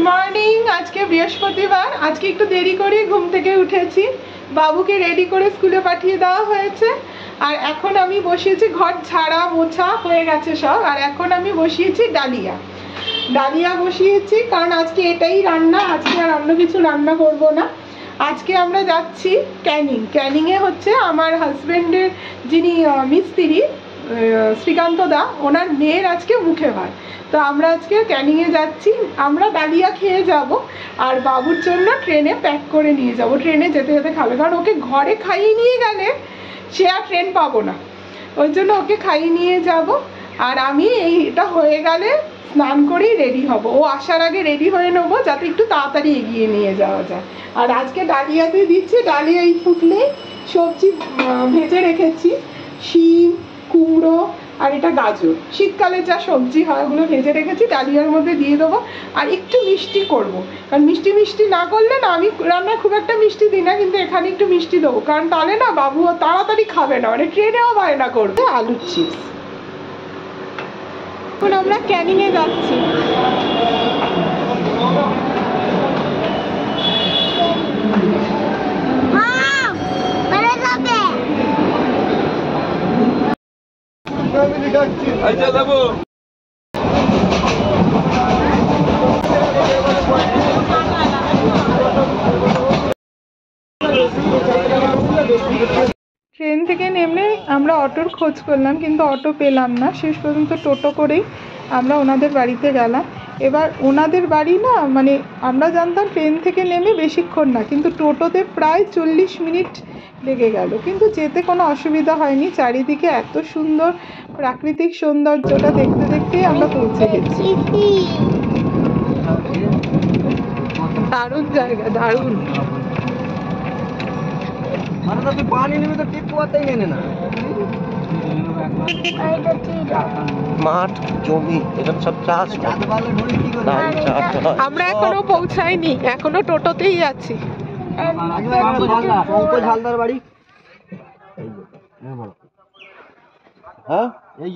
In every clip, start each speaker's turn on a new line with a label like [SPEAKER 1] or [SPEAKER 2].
[SPEAKER 1] Morning. আজকে বৃহস্পতিবার, আজকে একটু দেরি করে ঘুম থেকে উঠেছি। বাবুকে রেডি করে স্কুলে পাঠিয়ে দেওয়া হয়েছে। আর এখন আমি বসিয়েছি, ঘর ঝাড়া মোছা হয়ে গেছে সব। আর এখন আমি বসিয়েছি ডালিয়া বসিয়েছি, কারণ আজকে এটাই রান্না, আজকে আর অন্য কিছু রান্না করব না। আজকে আমরা যাচ্ছি ক্যানিংয়ে হচ্ছে আমার হাজবেন্ডের যিনি মিস্ত্রি শ্রীকান্ত দা, ওনার মেয়ের আজকে মুখে ভার। তো আমরা আজকে ক্যানিংয়ে যাচ্ছি। আমরা ডালিয়া খেয়ে যাব আর বাবুর জন্য ট্রেনে প্যাক করে নিয়ে যাব। ট্রেনে যেতে যেতে খাবে, কারণ ওকে ঘরে খাইয়ে নিয়ে গেলে সে আর ট্রেন পাবো না, ওই জন্য ওকে খাইয়ে নিয়ে যাব। আর আমি এইটা হয়ে গেলে স্নান করেই রেডি হব, ও আসার আগে রেডি হয়ে নেবো যাতে একটু তাড়াতাড়ি এগিয়ে নিয়ে যাওয়া যায়। আর আজকে ডালিয়াতে দিচ্ছি, ডালিয়া এই ফুটলেই সবজি ভেজে রেখেছি, শিম, কুমড়ো আর এটা গাজর, শীতকালে যা সবজি হয় ওগুলো ভেজে রেখেছি, ডালিয়ার মধ্যে দিয়ে দেবো। আর একটু মিষ্টি করব, কারণ মিষ্টি না করলে না, আমি রান্নায় খুব একটা মিষ্টি দিই না, কিন্তু এখানে একটু মিষ্টি দেবো, কারণ তাহলে না বাবুও তাড়াতাড়ি খাবে না, মানে ট্রেনেও বায়না করবে। আলুর চিপস। এখন আমরা ক্যানিংয়ে যাচ্ছি। ট্রেন থেকে নেমে আমরা অটোর খোঁজ করলাম, কিন্তু অটো পেলাম না। শেষ পর্যন্ত টোটো করেই আমরা ওনাদের বাড়িতে গেলাম। এবার ওনাদের বাড়ি না, মানে আমরা জানতাম ট্রেন থেকে নেমে বেশিক্ষণ না, কিন্তু টোটোতে প্রায় 40 মিনিট লেগে গেল। কিন্তু যেতে কোনো অসুবিধা হয়নি, চারিদিকে এত সুন্দর প্রাকৃতিক সৌন্দর্যটা দেখতে দেখতেই আমরা পৌঁছে গেছি। দারুণ জায়গা, দারুণ।
[SPEAKER 2] মাঠ জমি এখানে সব চাষ,
[SPEAKER 1] আমরা এখনো পৌঁছাইনি, এখনো টোটোতেই আছি।
[SPEAKER 2] হালদার বাড়ি, হ্যাঁ এই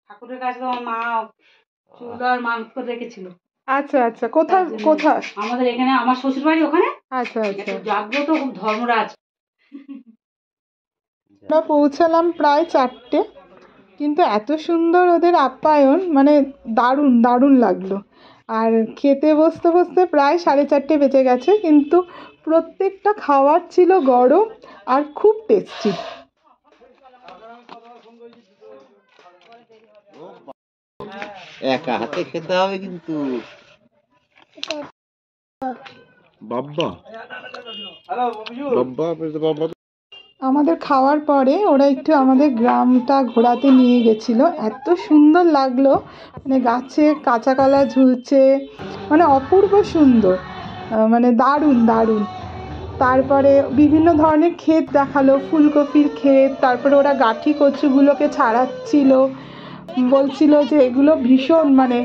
[SPEAKER 3] ঠাকুরের কাছে আমার মা চুল আর মাংস রেখেছিল।
[SPEAKER 1] আচ্ছা আচ্ছা, কোথায়?
[SPEAKER 3] আমাদের এখানে, আমার শ্বশুর বাড়ি ওখানে।
[SPEAKER 1] আচ্ছা আচ্ছা,
[SPEAKER 3] জাগ্রত খুব ধর্মরাজ।
[SPEAKER 1] আমরা পৌঁছালাম প্রায় 4টে, কিন্তু এত সুন্দর ওদের আপ্যায়ন, মানে দারুণ দারুণ লাগলো। আর খেতে বসতে বসতে প্রায় 4:30 বেজে গেছে, কিন্তু প্রত্যেকটা খাবার ছিল গরম আর খুব টেস্টি।
[SPEAKER 2] একা হাতে খেতে হবে কিন্তু।
[SPEAKER 1] আমাদের খাওয়ার পরে ওরা একটু আমাদের গ্রামটা ঘোরাতে নিয়ে গেছিল। এত সুন্দর লাগলো, মানে গাছে কাঁচা কলা ঝুলছে, মানে অপূর্ব সুন্দর, মানে দারুণ দারুণ। তারপরে বিভিন্ন ধরনের ক্ষেত দেখালো, ফুলকপির ক্ষেত, তারপরে ওরা গাঠি কচুগুলোকে ছাড়াচ্ছিল, বলছিল যে এগুলো ভীষণ, মানে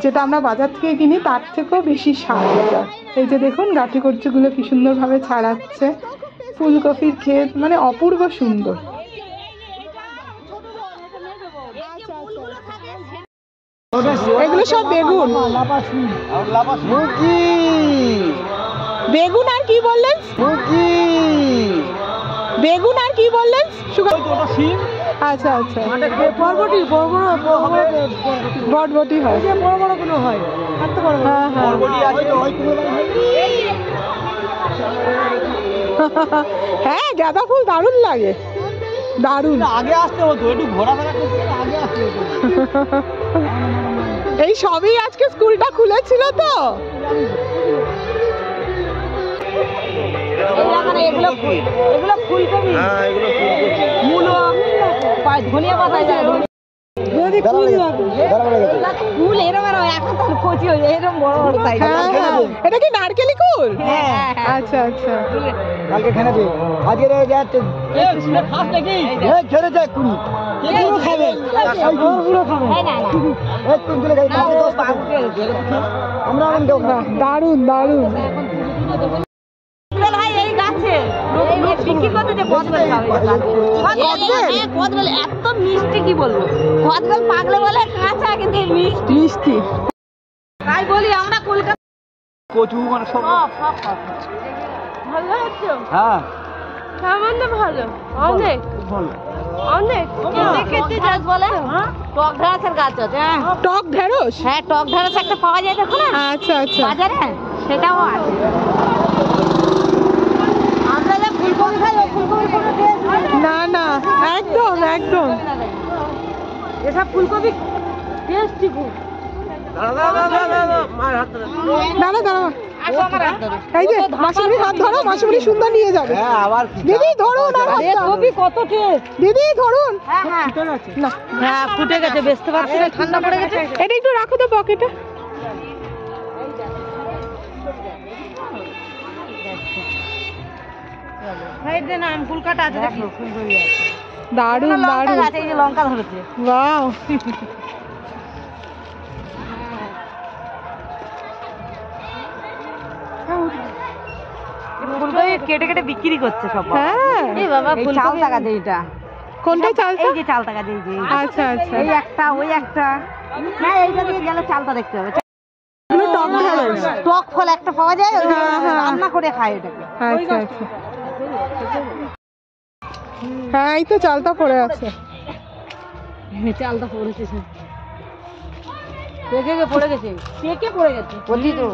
[SPEAKER 1] যেটা আমরা বাজার থেকে কিনি তার থেকেও বেশি স্বাদ এটা। এই যে দেখুন গাঠি কচুগুলো কি সুন্দরভাবে ছাড়াচ্ছে, ফুলকপির ক্ষেত, মানে অপূর্ব সুন্দর। এগুলো সব বেগুন। বেগুন আর কি বললেন? বেগুন আর কি বললেন? আচ্ছা আচ্ছা, বরবটি হয়, বড় বড় গুলো হয়। হ্যাঁ হ্যাঁ, হ্যাঁ গাঁদা ফুল দারুণ লাগে, দারুণ। আগে আসতে হতো, একটু ঘোরাফেরা করতে আগে আসতে হতো। এই সবই আজকে স্কুলটা খুলেছিল তো। এগুলো ফুলকপি, মূলো, ধনিয়া পাতা যায়, ফুল এরকম এখন তো কচি হয়ে যায়, এরকম বড় বড় সাইজ। এটা কি নারকেলি কুল? আচ্ছা আচ্ছা, কালকে খেয়েছে, আজকে যাচ্ছে খাস নাকি ছেড়ে যায় কুড়ি, পুরো খাবে, পুরো খাবে। দারুন দারুন।
[SPEAKER 3] এত মিষ্টি কি বলবো, কদবেল পাগলে বলে কাঁচা কিন্তু
[SPEAKER 1] মিষ্টি।
[SPEAKER 3] তাই বলি আমরা কলকাতা
[SPEAKER 2] কচু মানে সব
[SPEAKER 3] ভালো হচ্ছে।
[SPEAKER 2] হ্যাঁ
[SPEAKER 3] সামান্য ভালো, অনেক
[SPEAKER 2] ভালো।
[SPEAKER 3] অনেক খেতে গাছ বলে টক ঢেঁড়সের গাছ আছে।
[SPEAKER 1] টক ঢেঁড়স?
[SPEAKER 3] হ্যাঁ টক ঢেঁড়স একটা পাওয়া যায় দেখো না
[SPEAKER 1] আচ্ছা আচ্ছা।
[SPEAKER 3] বাজারে, সেটাও আছে। আমরা যে ফুলকপি খাই ওই ফুলকপির কোনো টেস্ট
[SPEAKER 1] না না, একদম একদম।
[SPEAKER 3] এসব ফুলকপি টেস্টি খুব।
[SPEAKER 1] দাঁড়া দাঁড়া,
[SPEAKER 3] আসো আমার হাত ধরো।
[SPEAKER 1] এই যে মাসিমণির হাত ধরো, মাসিমণি সুন্দর নিয়ে যাবে।
[SPEAKER 2] হ্যাঁ আবার কি
[SPEAKER 1] দিদি ধরুন, আর হাতটা।
[SPEAKER 3] কপি কত টেস্ট।
[SPEAKER 1] দিদি ধরুন।
[SPEAKER 3] হ্যাঁ হ্যাঁ
[SPEAKER 1] না
[SPEAKER 3] হ্যাঁ ফুটে গেছে, বেচতে পারছি না, ঠান্ডা পড়ে গেছে।
[SPEAKER 1] এটা একটু রাখো তো পকেটে।
[SPEAKER 3] সাইডে না ফুল কাটা আছে দেখো, ফুলকপি আছে।
[SPEAKER 1] দারুন
[SPEAKER 3] লঙ্কা
[SPEAKER 1] দারুন।
[SPEAKER 3] গাছ, এই যে লঙ্কা ধরেছে।
[SPEAKER 1] ওয়াও।
[SPEAKER 3] ফুলকপি কেটে কেটে বিক্রি করছে সব।
[SPEAKER 1] হ্যাঁ।
[SPEAKER 3] এই বাবা চাল টাকা দেয় এটা।
[SPEAKER 1] কোনটা চালটা?
[SPEAKER 3] এই যে চাল টাকা দেয় যে।
[SPEAKER 1] আচ্ছা আচ্ছা।
[SPEAKER 3] এই একটা ওই একটা, না এইটা দিয়ে গেলে চালটা দেখতে হবে।
[SPEAKER 1] এগুলো টক ঢেঁড়স।
[SPEAKER 3] টক ফল একটা পাওয়া যায়, ওই
[SPEAKER 1] হ্যাঁ, হ্যাঁ।
[SPEAKER 3] রান্না করে খায় এটাকে।
[SPEAKER 1] আচ্ছা আচ্ছা। হ্যাঁ এই তো চালটা পড়ে আছে।
[SPEAKER 3] চালটা পড়েছে, পেকে পড়ে গেছে, পেকে পড়ে গেছে। বলছি তো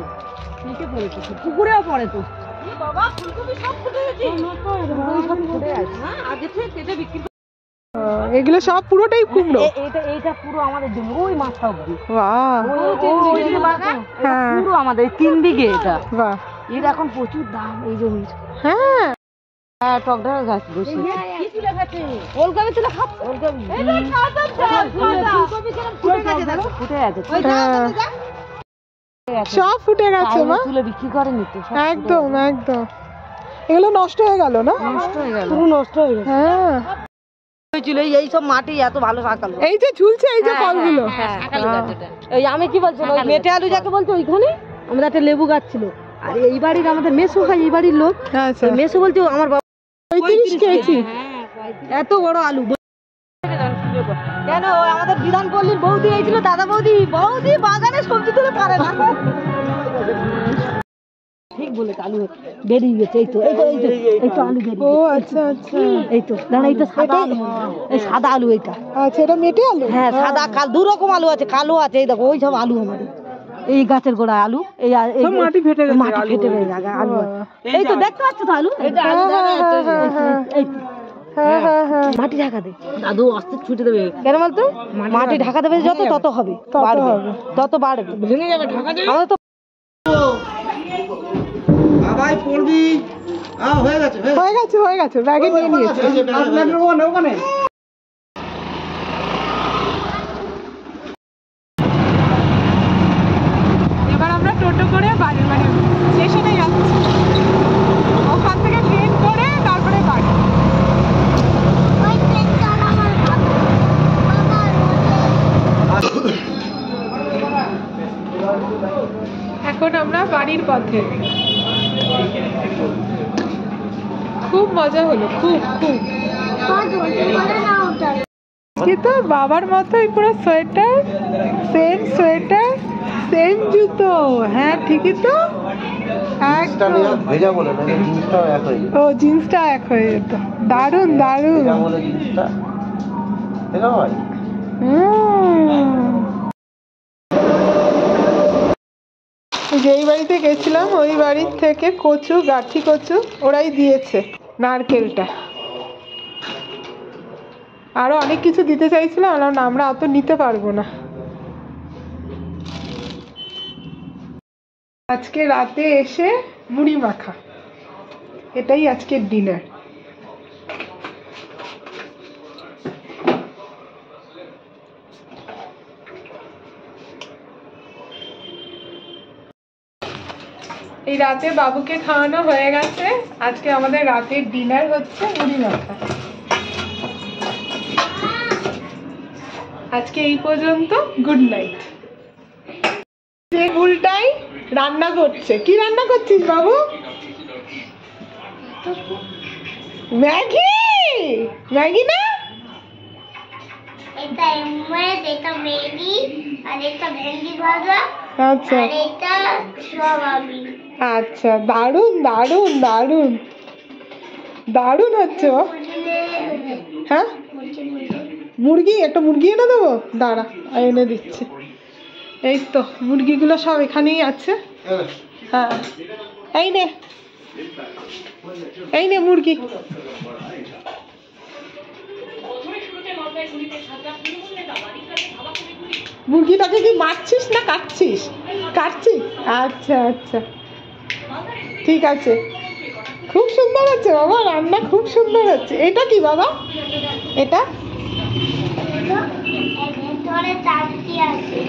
[SPEAKER 3] পেকে পড়েছে, পুকুরেও পড়ে তো। বাবা ফুলকপি সব ফুটে গেছে, সব ফুটে আছে। হ্যাঁ আগে থেকে কেটে বিক্রি।
[SPEAKER 1] এগুলো সব পুরোটাই কুমড়ো?
[SPEAKER 3] এইটা পুরো আমাদের জমি, ওই মাছটা অবধি।
[SPEAKER 1] বাহ
[SPEAKER 3] ওই যে বাগান, এটা
[SPEAKER 1] হ্যাঁ।
[SPEAKER 3] পুরো আমাদের 3 বিঘে এটা।
[SPEAKER 1] বাহ।
[SPEAKER 3] এর এখন প্রচুর দাম এই জমির।
[SPEAKER 1] হ্যাঁ
[SPEAKER 3] হ্যাঁ টক ঢেঁড়স গাছ বসে। কি তুলে খাচ্ছে? ওলকপি তুলে খাচ্ছে। ওলকপি ফুলকপি কেন ফুটে গেছে দেখো, ফুটে গেছে।
[SPEAKER 1] হ্যাঁ। সব ফুটে গেছে মা।
[SPEAKER 3] তুলে বিক্রি করেনি তো সব।
[SPEAKER 1] একদম একদম। এগুলো নষ্ট হয়ে গেল না?
[SPEAKER 3] নষ্ট হয়ে গেল, পুরো নষ্ট হয়ে গেছে।
[SPEAKER 1] হ্যাঁ
[SPEAKER 3] হয়েছিল এই সব মাটি এত ভালো শাকালো।
[SPEAKER 1] এই যে ঝুলছে এই যে ফলগুলো।
[SPEAKER 3] এই আমি কি বলছিলাম, ওই মেটে আলু যাকে বলছো ওইখানে আমাদের একটা লেবু গাছ ছিল। আর এই বাড়ির আমাদের মেসো খাই, এই বাড়ির লোক।
[SPEAKER 1] আচ্ছা।
[SPEAKER 3] মেসো বলছে আমার বাবা
[SPEAKER 1] 35 কেজি।
[SPEAKER 3] এত বড় আলু। কেন ওই আমাদের বিধান পল্লীর বৌদি হয়েছিল, দাদা বৌদি বাগানে সবজি তুলে পারে না। ঠিক বলেছে, আলু বেরিয়ে গেছে। এই তো আলু বেরিয়ে
[SPEAKER 1] ও
[SPEAKER 3] গেছে।
[SPEAKER 1] আচ্ছা আচ্ছা।
[SPEAKER 3] এই তো দাঁড়া, এই তো সাদা আলু, এই সাদা আলু এইটা।
[SPEAKER 1] আচ্ছা এটা মেটে আলু?
[SPEAKER 3] হ্যাঁ সাদা কাল দু রকম আলু আছে, কালো আছে। এই দেখো ওই সব আলু আমাদের এই গাছের গোড়ায় আলু। এই
[SPEAKER 1] মাটি ফেটে গেছে,
[SPEAKER 3] মাটি ফেটে গেছে আলু আছে। এই তো দেখতে পাচ্ছ তো আলু, এই তো আলু
[SPEAKER 1] হ্যাঁ,
[SPEAKER 3] দেখা যাচ্ছে।
[SPEAKER 1] হ্যাঁ, হ্যাঁ,
[SPEAKER 3] এই তো।
[SPEAKER 1] হ্যাঁ হ্যাঁ হ্যাঁ।
[SPEAKER 3] মাটি ঢাকা দে দাদু, অস্তে ছুটে দেবে। কেন বলতো? মাটি ঢাকা দেবে যত তত হবে, বাড়বে, তত বাড়বে। ভেঙে যাবে ঢাকা দেবে। আমাদের তো
[SPEAKER 2] বাবাই পড়বি। হয়ে গেছে
[SPEAKER 1] হয়ে গেছে ব্যাগে নিয়ে নিয়েছে।
[SPEAKER 2] ওখানে
[SPEAKER 1] এবার আমরা টোটো করে বাড়ি মানে স্টেশনে যাচ্ছি, ওখান থেকে ট্রেন করে তারপরে বাড়ি। এখন আমরা বাড়ির পথে। খুব মজা হলো, খুব খুব। কিন্তু বাবার মতোই পুরো সোয়েটার, সোয়েটার সেম জুতো। হ্যাঁ ঠিকই তো, একদম।
[SPEAKER 2] ভেজা বলে না, জিনিসটাও এক হয়ে যায়।
[SPEAKER 1] ও জিন্সটা এক হয়ে যেত। দারুন দারুন।
[SPEAKER 2] ভেজা বলে জিনিসটা ভেজা হয়।
[SPEAKER 1] যেই বাড়িতে গেছিলাম ওই বাড়ির থেকে কচু, গাঠি কচু ওরাই দিয়েছে, নারকেলটা। আরো অনেক কিছু দিতে চাইছিলাম, আমরা অত নিতে পারবো না। আজকে রাতে এসে মুড়ি মাখা, এটাই আজকের ডিনার। এই রাতে বাবুকে খাওয়ানো হয়ে গেছে, আজকে আমাদের রাতের ডিনার হচ্ছে মুড়ি মাখা। আজকে এই পর্যন্ত, গুড নাইট। যে বুলটাই রান্না করছে, কি রান্না করছিস বাবু? ম্যাগি, ম্যাগি না?
[SPEAKER 4] এটা এমএস, এটা ম্যাগি, আর এটা ভেন্ডি ভাজা,
[SPEAKER 1] আচ্ছা
[SPEAKER 4] আর এটা সয়াবিন।
[SPEAKER 1] আচ্ছা, দারুন দারুন দারুন দারুন হচ্ছে ও। হ্যাঁ, মুরগি, একটা মুরগি এনে দেবো, দাঁড়া এনে দিচ্ছি। এই তো মুরগিগুলো সব এখানেই আছে। হ্যাঁ, এই নে, এই নে মুরগি। মুরগিটাকে কি মারছিস না কাটছিস? কাটছিস, আচ্ছা আচ্ছা, ঠিক আছে। খুব সুন্দর হচ্ছে বাবা, রান্না খুব সুন্দর হচ্ছে। এটা কি বাবা? এটা
[SPEAKER 4] এর ভেতরে চারটি আছে।